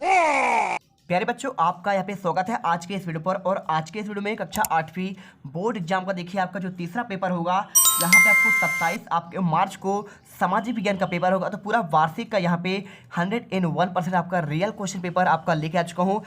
प्यारे बच्चों, आपका यहाँ पे स्वागत है आज के इस वीडियो पर। और आज के इस वीडियो में कक्षा 8वीं बोर्ड एग्जाम का देखिए आपका जो तीसरा पेपर होगा, यहाँ पे आपको 27 आपके मार्च को सामाजिक विज्ञान का पेपर होगा। तो पूरा वार्षिक का यहाँ पे 101% आपका रियल क्वेश्चन पेपर आपका लेके आ चुका हूँ।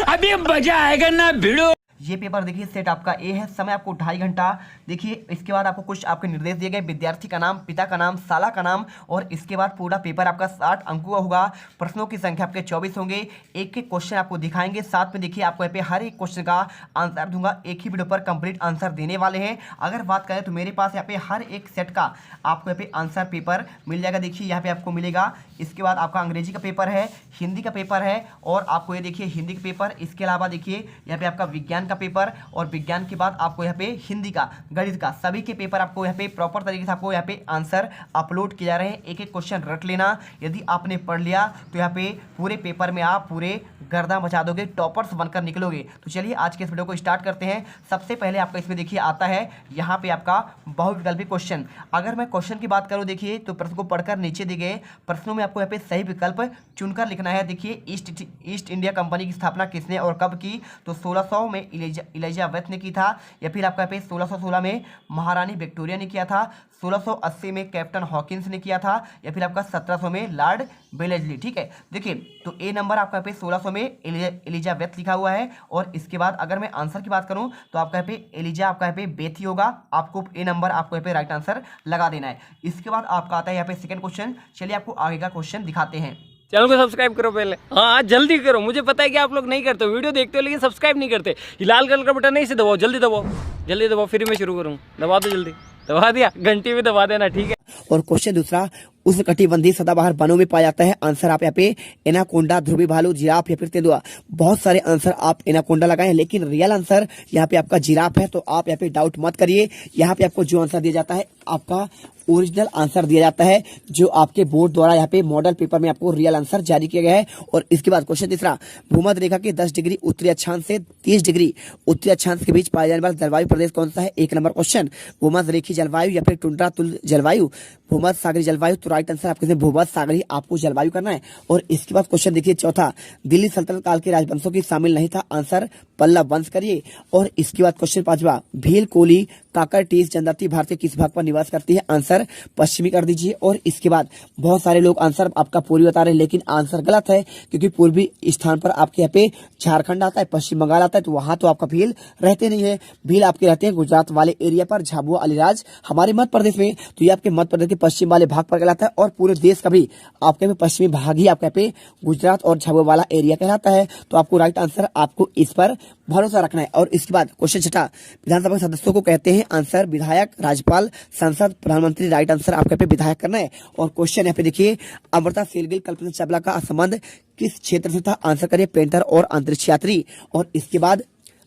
अभी मजा आएगा ना भिड़ो। ये पेपर देखिए सेट आपका ए है, समय आपको 2.5 घंटा। देखिए इसके बाद आपको कुछ आपके निर्देश दिए गए, विद्यार्थी का नाम, पिता का नाम, साला का नाम, और इसके बाद पूरा पेपर आपका 60 अंकों का होगा। प्रश्नों की संख्या आपके 24 होंगे। एक एक क्वेश्चन आपको दिखाएंगे, साथ में देखिए आपको यहाँ पे हर एक क्वेश्चन का आंसर दूंगा। एक ही वीडियो पर कंप्लीट आंसर देने वाले हैं। अगर बात करें तो मेरे पास यहाँ पे हर एक सेट का आपको यहाँ पे आंसर पेपर मिल जाएगा। देखिए यहाँ पे आपको मिलेगा। इसके बाद आपका अंग्रेजी का पेपर है, हिंदी का पेपर है, और आपको ये देखिए हिंदी का पेपर। इसके अलावा देखिए यहाँ पे आपका विज्ञान का पेपर, और विज्ञान के बाद आपको यहाँ पे हिंदी का, गणित का, सभी के पेपर आपको यहाँ पे प्रॉपर तरीके से आपको यहाँ पे आंसर अपलोड किए जा रहे हैं। एक एक क्वेश्चन रट लेना। यदि आपने पढ़ लिया तो यहाँ पे पूरे पेपर में आप पूरे गर्दा मचा दोगे, टॉपर्स बनकर निकलोगे। तो चलिए आज के इस वीडियो को स्टार्ट करते हैं। सबसे पहले आपका इसमें देखिए आता है यहाँ पे आपका बहुविकल्पी क्वेश्चन। अगर मैं क्वेश्चन की बात करूँ देखिए तो प्रश्न को पढ़कर नीचे दिए गए प्रश्नों में आपको यहाँ पे सही विकल्प चुनकर लिखना है। देखिए ईस्ट इंडिया कंपनी की स्थापना किसने और कब की? तो 1600 में इलिजाबेथ ने की था, या फिर आपका पे 1616 में महारानी विक्टोरिया ने किया था, 1680 में कैप्टन हॉकिंस ने किया था, या फिर आपका 1700 में लॉर्ड वेलेस्ली। ठीक है, देखिए तो ए नंबर आपका पे 1600 में एलिजाबेथ लिखा हुआ है। और इसके बाद अगर मैं आंसर की बात करूं तो आपका यहाँ पे एलिजा आपका यहाँ पे बेथ ही होगा। आपको ए नंबर आपको यहाँ पे राइट आंसर लगा देना है। इसके बाद आपका आता है यहाँ पे सेकंड क्वेश्चन। चलिए आपको आगे का क्वेश्चन दिखाते हैं। चैनल को सब्सक्राइब करो पहले। हाँ जल्दी करो, मुझे पता है कि आप लोग नहीं करते, वीडियो देखते हो लेकिन सब्सक्राइब नहीं करते। ये लाल कलर का बटन नहीं से दबाओ, जल्दी दबाओ, जल्दी दबाओ, फिर मैं शुरू करूँ। दबा दो जल्दी, दबा दिया, घंटी भी दबा देना, ठीक है। और क्वेश्चन दूसरा, उष्णकटिबंधीय सदाबहार वनों में पाया जाता है। आंसर आप यहाँ पे एनाकोंडा, ध्रुवी भालू, जिराफ या फिर तेंदुआ। बहुत सारे आंसर आप एनाकोंडा लगाए, लेकिन रियल आंसर यहाँ पे आपका जिराफ है। तो आप यहाँ पे डाउट मत करिए। यहाँ पे आपको जो आंसर दिया जाता है आपका ओरिजिनल आंसर दिया जाता है, जो आपके बोर्ड द्वारा यहाँ पे मॉडल पेपर में आपको रियल आंसर जारी किया गया है। और इसके बाद क्वेश्चन तीसरा, भूमध्य रेखा के 10 डिग्री उत्तरी अक्षांश से 30 डिग्री उत्तरी अक्षांश के बीच पाया जाने वाला जलवायु प्रदेश कौन सा है? एक नंबर क्वेश्चन, भूमध्य रेखीय जलवायु या फिर टुंड्रा तुल्य जलवायु, भूमध्य सागरीय जलवायु। तो राइट आंसर आपके भूमध्य सागरीय आपको जलवायु करना है। और इसके बाद क्वेश्चन देखिए चौथा, दिल्ली सल्तनत काल के राजवंशों की शामिल नहीं था। आंसर पल्लव वंश करिए। और इसके बाद क्वेश्चन पांचवा, भील, कोली, काकरटीस जनजाति भारत के किस भाग पर निवास करती है? आंसर पश्चिमी कर दीजिए। और इसके बाद बहुत सारे लोग आंसर आपका पूर्वी बता रहे हैं, लेकिन आंसर गलत है, क्योंकि पूर्वी स्थान पर आपके यहाँ पे झारखंड आता है, पश्चिम बंगाल आता है, तो वहां तो आपका भील रहते नहीं है। भील आपके रहते हैं गुजरात वाले एरिया पर, झाबुआ, अलीराज हमारे मध्य प्रदेश में। तो ये आपके मध्य प्रदेश के पश्चिम वाले भाग पर कहलाता है। और पूरे देश का भी आपके पश्चिमी भाग ही आपके यहाँ पे गुजरात और झाबुआ वाला एरिया कहलाता है। तो आपको राइट आंसर आपको इस पर भरोसा रखना है। और इसके बाद क्वेश्चन छठा, विधानसभा के सदस्यों को कहते हैं? आंसर विधायक, राज्यपाल, सांसद, प्रधानमंत्री। राइट आंसर आपके पे विधायक करना है। और क्वेश्चन यहाँ पे देखिए, अमृता शेरगिल, कल्पना चावला का संबंध किस क्षेत्र से था? आंसर करिए पेंटर और अंतरिक्ष यात्री। और इसके बाद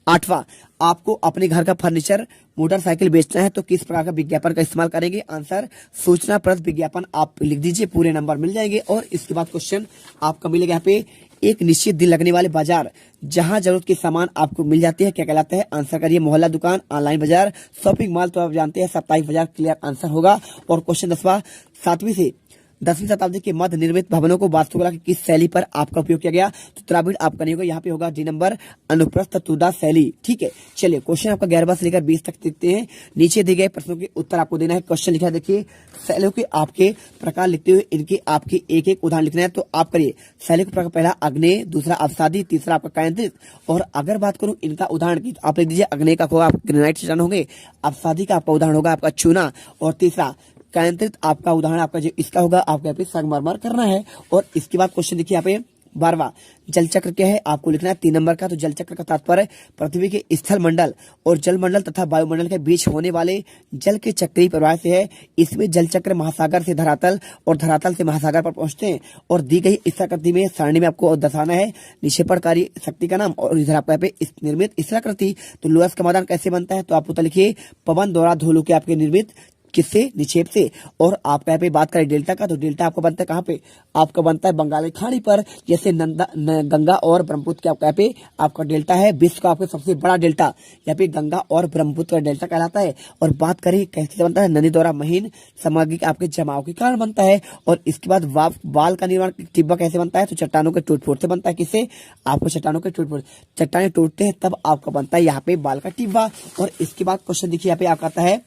आठवां, आपको अपने घर का फर्नीचर, मोटरसाइकिल बेचना है तो किस प्रकार का विज्ञापन का इस्तेमाल करेंगे? आंसर सूचनाप्रद विज्ञापन आप लिख दीजिए, पूरे नंबर मिल जाएंगे। और इसके बाद क्वेश्चन आपका मिलेगा यहाँ पे, एक निश्चित दिन लगने वाले बाजार जहां जरूरत के सामान आपको मिल जाते हैं क्या कहलाता है? आंसर करिए मोहल्ला दुकान, ऑनलाइन बाजार, शॉपिंग मॉल। तो आप जानते हैं साप्ताहिक बाजार क्लियर आंसर होगा। और क्वेश्चन 10वां, 7वीं से 10वीं शताब्दी के मध्य निर्मित भवनों को वास्तुकला की किस शैली पर आपका उपयोग किया गया? तो द्राविड़ आपका नहीं होगा, यहाँ पे होगा डी नंबर, अनुप्रस्थ तुदा शैली। ठीक है, चलिए क्वेश्चन आपका 11वां से लेकर 20 तक देखते हैं। नीचे दिए गए प्रश्नों के उत्तर आपको देना है। क्वेश्चन लिखा है देखिए, शैलियों के आपके प्रकार लिखते हुए इनके आपके एक एक उदाहरण लिखना है। तो आप करिए शैली का प्रकार, पहला अग्नेय, दूसरा अवसादी, तीसरा आपका केंद्रित। और अगर बात करूं इनका उदाहरण की, तो आप लिख दीजिए अग्नेय का होगा ग्रेनाइट चट्टान होंगे, अवसादी का आपका उदाहरण होगा आपका चूना, और तीसरा केंद्रित आपका उदाहरण आपका जो इसका होगा आपको यहाँ पे संगमरमर करना है। और इसके बाद क्वेश्चन देखिए यहाँ पे 12वां, जल चक्र क्या है? आपको लिखना है 3 नंबर का। तो जल चक्र का तात्पर्य पृथ्वी के स्थल मंडल और जल मंडल तथा वायुमंडल के बीच होने वाले जल के चक्रीय प्रवाह से है। इसमें जल चक्र महासागर से धरातल और धरातल से महासागर पर पहुंचते हैं। और दी गई इच्छाकृति में सारणी में आपको दर्शाना है निक्षेपणकारी शक्ति का नाम, और इधर आपको यहाँ पे निर्मित इच्छाकृति। तो लोहस का मैदान कैसे बनता है? तो आप उत्तर लिखिए, पवन द्वारा धोलू के आपके निर्मित किससे? निक्षेप से। और आपका यहाँ पे बात करें डेल्टा का, तो डेल्टा आपका बनता है कहाँ पे? आपका बनता है बंगाल की खाड़ी पर, जैसे गंगा और ब्रह्मपुत्र के आपका यहाँ पे आपका डेल्टा है। विश्व का आपका सबसे बड़ा डेल्टा यहाँ पे गंगा और ब्रह्मपुत्र का डेल्टा कहलाता है। और बात करें कैसे बनता है? नदी द्वारा महीन सामग्री के आपके जमाव के कारण बनता है। और इसके बाद बाल का निर्माण टिब्बा कैसे बनता है? तो चट्टानों के टूट फूट से बनता है। किससे? आपको चट्टानों के टूट फूट, चट्टानें टूटते हैं तब आपका बनता है यहाँ पे बाल का टिब्बा। और इसके बाद क्वेश्चन देखिए यहाँ पे आपका आता है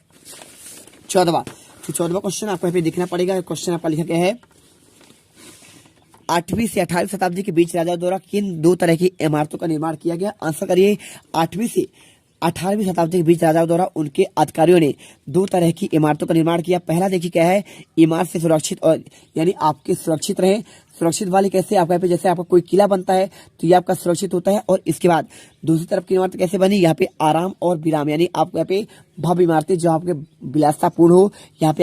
14वां। तो 14वां क्वेश्चन आपको यहाँ पे देखना पड़ेगा। क्वेश्चन आपका लिखा गया है 8वीं से 18वीं शताब्दी के बीच राजाओं द्वारा किन दो तरह की इमारतों का निर्माण किया गया? आंसर करिए। 8वीं से 18वीं शताब्दी के बीच राजाओं द्वारा उनके अधिकारियों ने दो तरह की इमारतों का निर्माण किया। पहला देखिए क्या है? इमारत से सुरक्षित, और यानी आपके सुरक्षित रहे। सुरक्षित वाले कैसे? आपका यहाँ पे जैसे आपका कोई किला बनता है तो ये आपका सुरक्षित होता है। और इसके बाद दूसरी तरफ की इमारत कैसे बनी? यहाँ पे आराम और विराम, यानी आपको यहाँ पे भव्य इमारतें जो आपके विलासतापूर्ण हो, यहाँ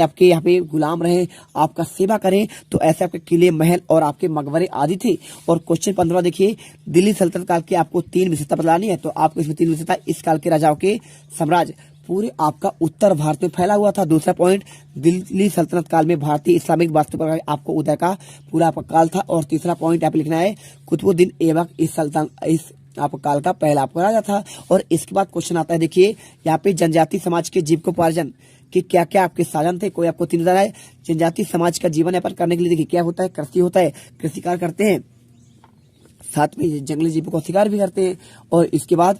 पे गुलाम रहे, आपका सेवा करें, तो ऐसे आपके किले, महल और आपके मकबरे आदि थे। और क्वेश्चन 15 देखिए, दिल्ली सल्तनत काल के आपको 3 विशेषता बतानी है। तो आपको इसमें 3 विशेषता, इस काल के राजाओं के साम्राज्य पूरे आपका उत्तर भारत में फैला हुआ था। दूसरा पॉइंट, दिल्ली सल्तनत काल में भारतीय इस्लामिक वास्तुकला आपको उदय का पूरा आपका काल था। और तीसरा पॉइंट यहाँ पे लिखना है, कुतुबुद्दीन ऐबक इस आपका काल का पहला आपका राजा था। और इसके बाद क्वेश्चन आता है देखिए यहाँ पे, जनजाति समाज के जीविकोपार्जन के क्या क्या आपके साधन थे? कोई आपको 3 बताना है। जनजाति समाज का जीवन यापन करने के लिए देखिए क्या होता है? कृषि होता है, कृषि कार्य करते हैं, साथ में जंगली जीवों का शिकार भी करते हैं। और इसके बाद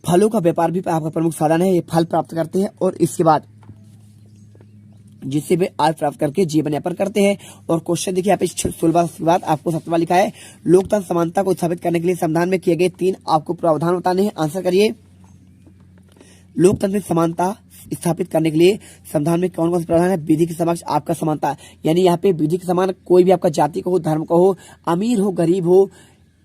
फलों का व्यापार भी आपका प्रमुख साधन है, ये फल प्राप्त करते हैं। और इसके बाद जिससे वे आय प्राप्त करके जीवन यापन करते हैं। और क्वेश्चन देखिए यहाँ पे 16वां के बाद आपको 17वां लिखा है, लोकतंत्र समानता को स्थापित करने के लिए संविधान में किए गए 3 आपको प्रावधान बताने हैं। आंसर करिए। लोकतंत्र में समानता स्थापित करने के लिए संविधान में कौन कौन से प्रावधान है? विधि के समक्ष आपका समानता, यानी यहाँ पे विधि के समान कोई भी आपका जाति का हो, धर्म का हो, अमीर हो, गरीब हो,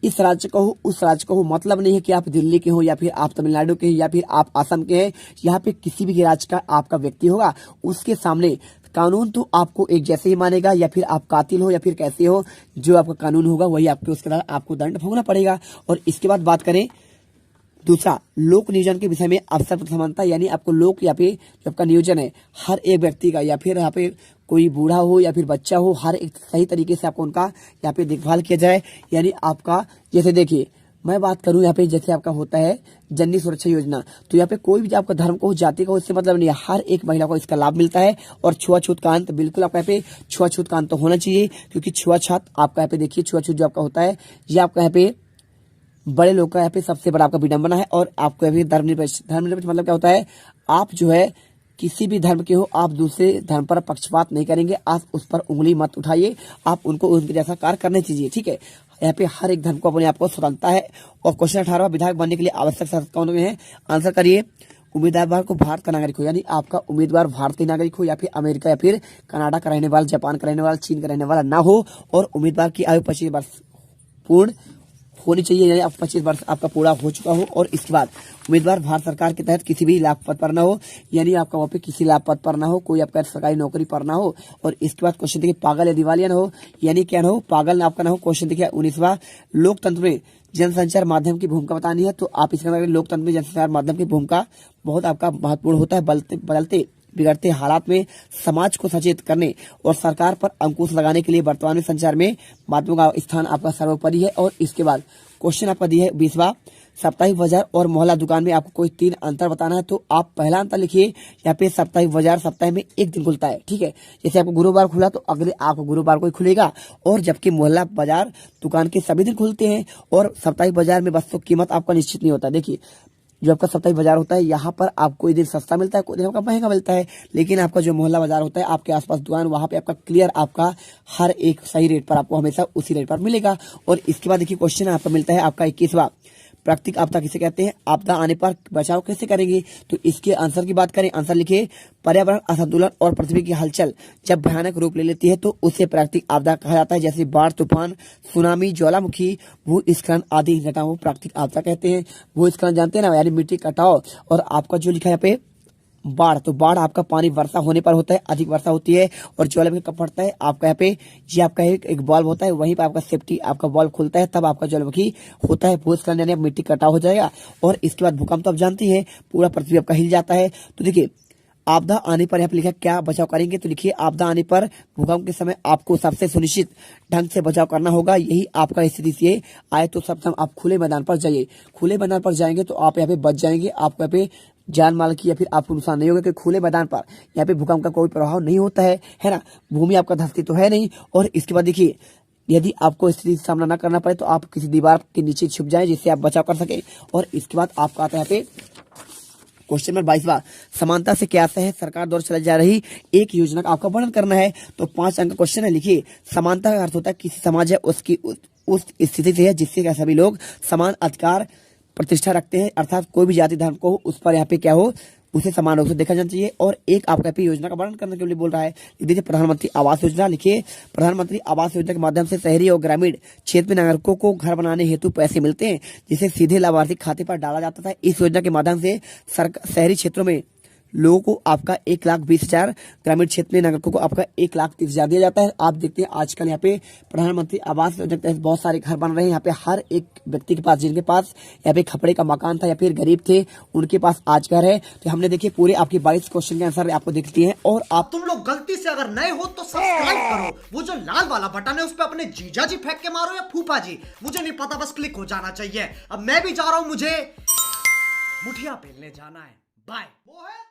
इस राज्य का हो, उस राज्य का हो, मतलब नहीं है कि आप दिल्ली के हो या फिर आप तमिलनाडु के या फिर आप असम के हैं। यहाँ पे किसी भी राज्य का आपका व्यक्ति होगा, उसके सामने कानून तो आपको एक जैसे ही मानेगा, या फिर आप कातिल हो या फिर कैसे हो, जो आपका कानून होगा वही आपके उसके द्वारा आपको दंड भोगना पड़ेगा। और इसके बाद बात करें दूसरा, लोक नियोजन के विषय में अवसर समानता, यानी आपको लोक या फिर जो आपका नियोजन है हर एक व्यक्ति का, या फिर यहाँ पे कोई बूढ़ा हो या फिर बच्चा हो, हर एक सही तरीके से आपको उनका यहाँ पे देखभाल किया जाए। यानी आपका जैसे देखिए मैं बात करूं यहाँ पे जैसे आपका होता है जननी सुरक्षा योजना, तो यहाँ पे कोई भी आपका धर्म को जाति को इससे मतलब नहीं है, हर एक महिला को इसका लाभ मिलता है। और छुआछूत का अंत, बिल्कुल आपका यहाँ पे छुआछूत का अंत तो होना चाहिए, क्योंकि छुआछूत आपका यहाँ पे देखिए छुआछूत जो आपका होता है ये आपका यहाँ पे बड़े लोग का यहाँ पे सबसे बड़ा आपका विडंबना है। और आपको यहाँ पे धर्मनिरपेक्ष मतलब क्या होता है? आप जो है किसी भी धर्म के हो, आप दूसरे धर्म पर पक्षपात नहीं करेंगे, आप उस पर उंगली मत उठाइए, आप उनको उनके जैसा कार्य करने दीजिए, ठीक है। यहाँ पे हर एक धर्म को अपने आप को स्वतंत्रता है। और क्वेश्चन 18वां, विधायक बनने के लिए आवश्यक शर्त कौन है? आंसर करिए। उम्मीदवार को भारत का नागरिक हो, यानी आपका उम्मीदवार भारतीय नागरिक हो, या फिर अमेरिका या फिर कनाडा का रहने वाला, जापान का रहने वाला, चीन का रहने वाला ना हो। और उम्मीदवार की आयु 25 वर्ष पूर्ण होनी चाहिए, यानी आप 25 वर्ष आपका पूरा हो चुका हो। और इसके बाद उम्मीदवार भारत सरकार के तहत किसी भी लाभ पद पर ना हो, यानी आपका वहाँ पे किसी लाभ पद पर ना हो, कोई आपका सरकारी नौकरी पर ना हो। और इसके बाद क्वेश्चन देखिए, पागल या दिवालिया ना हो, यानी क्या ना हो? पागल आपका ना हो। क्वेश्चन देखिए 19वां, लोकतंत्र में जनसंचार माध्यम की भूमिका बतानी है। तो आप इसके अंदर लोकतंत्र में जनसंचार माध्यम की भूमिका बहुत आपका महत्वपूर्ण होता है। बदलते बिगड़ते हालात में समाज को सचेत करने और सरकार पर अंकुश लगाने के लिए वर्तमान में संचार में माध्यमों का स्थान आपका सर्वोपरि है। और इसके बाद क्वेश्चन आपका दिया है 20वां, साप्ताहिक बाजार और मोहल्ला दुकान में आपको कोई 3 अंतर बताना है। तो आप पहला अंतर लिखिए, यहाँ पे साप्ताहिक बाजार सप्ताह में एक दिन खुलता है, ठीक है। जैसे आपको गुरुवार खुला तो अगले आपको गुरुवार को ही खुलेगा, और जबकि मोहल्ला बाजार दुकान के सभी दिन खुलते हैं। और साप्ताहिक बाजार में वस्तु कीमत आपका निश्चित नहीं होता। देखिए जो आपका साप्ताहिक बाजार होता है यहाँ पर आपको कोई दिन सस्ता मिलता है, कोई दिन आपका महंगा मिलता है। लेकिन आपका जो मोहल्ला बाजार होता है आपके आसपास दुकान, वहां पे आपका क्लियर आपका हर एक सही रेट पर आपको हमेशा उसी रेट पर मिलेगा। और इसके बाद देखिए क्वेश्चन आपका मिलता है आपका 21वां, प्राकृतिक आपदा किसे कहते हैं? आपदा आने पर बचाव कैसे करेंगे? तो इसके आंसर की बात करें, आंसर लिखिए, पर्यावरण असंतुलन और पृथ्वी की हलचल जब भयानक रूप ले लेती है तो उसे प्राकृतिक आपदा कहा जाता है। जैसे बाढ़, तूफान, सुनामी, ज्वालामुखी, भूस्खलन आदि घटनाओं को प्राकृतिक आपदा कहते हैं। भूस्खलन जानते हैं ना, यानी मिट्टी कटाव। और आपका जो लिखा है यहाँ पे बाढ़, तो बाढ़ आपका पानी वर्षा होने पर होता है, अधिक वर्षा होती है और ज्वालामुखी कब फटता है आपका यहाँ पे, ये आपका एक बॉल्ब होता है, वहीं पे आपका सेफ्टी आपका बॉल्ब खुलता है, तब आपका ज्वालामुखी होता है, भूस्खलन यानी मिट्टी कटाव हो जाएगा। और इसके बाद भूकंप तो आप जानती है, पूरा पृथ्वी आपका हिल जाता है। तो देखिए आपदा आने पर यहाँ पे लिखा क्या बचाव करेंगे, तो लिखिए आपदा आने पर भूकंप के समय आपको सबसे सुनिश्चित ढंग से बचाव करना होगा, यही आपका स्थिति से आए तो सब समय आप खुले मैदान पर जाइए। खुले मैदान पर जाएंगे तो आप यहाँ पे बच जाएंगे, आपको यहाँ पे जान माल की या फिर आपको नुकसान नहीं होगा, क्योंकि खुले मैदान पर यहाँ पे भूकंप का कोई प्रभाव नहीं होता है ना, भूमि आपका धंसती तो है नहीं। और इसके बाद देखिए यदि आपको स्थिति का सामना न करना पड़े तो आप किसी दीवार के नीचे छुप जाएं, जिससे आप बचाव कर सके। और इसके बाद आपका आता है यहाँ पे क्वेश्चन नंबर 22वां, समानता से क्या है सरकार द्वारा चलाई जा रही एक योजना का आपका वर्णन करना है। तो 5 अंक का क्वेश्चन है, लिखिए समानता का अर्थ होता है किसी समाज है उसकी उस स्थिति से है जिससे सभी लोग समान अधिकार प्रतिष्ठा रखते हैं, अर्थात कोई भी जाति धर्म को उस पर यहाँ पे क्या हो उसे समान रूप से देखा जाना चाहिए। और एक आपका पे योजना का वर्णन करने के लिए बोल रहा है, देखिए प्रधानमंत्री आवास योजना, लिखिए प्रधानमंत्री आवास योजना के माध्यम से शहरी और ग्रामीण क्षेत्र में नागरिकों को घर बनाने हेतु पैसे मिलते हैं, जिसे सीधे लाभार्थी खाते पर डाला जाता था। इस योजना के माध्यम से शहरी क्षेत्रों में लोगों को आपका 1,20,000, ग्रामीण क्षेत्र में नागरिकों को आपका 1,30,000 दिया जाता है। आप देखते हैं आजकल यहाँ पे प्रधानमंत्री आवास योजना के तहत बहुत सारे घर बन रहे हैं। यहाँ पे हर एक व्यक्ति के पास, जिनके पास यहाँ पे खपड़े का मकान था या फिर गरीब थे, उनके पास आज घर है। तो हमने देखिए पूरे आपके 22 क्वेश्चन के आंसर आपको देखती है। और आप तुम लोग गलती से अगर नए हो तो सब्सक्राइब करो, वो जो लाल वाला बटन है उस पर अपने जीजा जी फेंक के मारो या फूफा जी, मुझे नहीं पता, बस क्लिक हो जाना चाहिए। अब मैं भी जा रहा हूं, मुझे मुठिया पेलने जाना है। बाय। वो है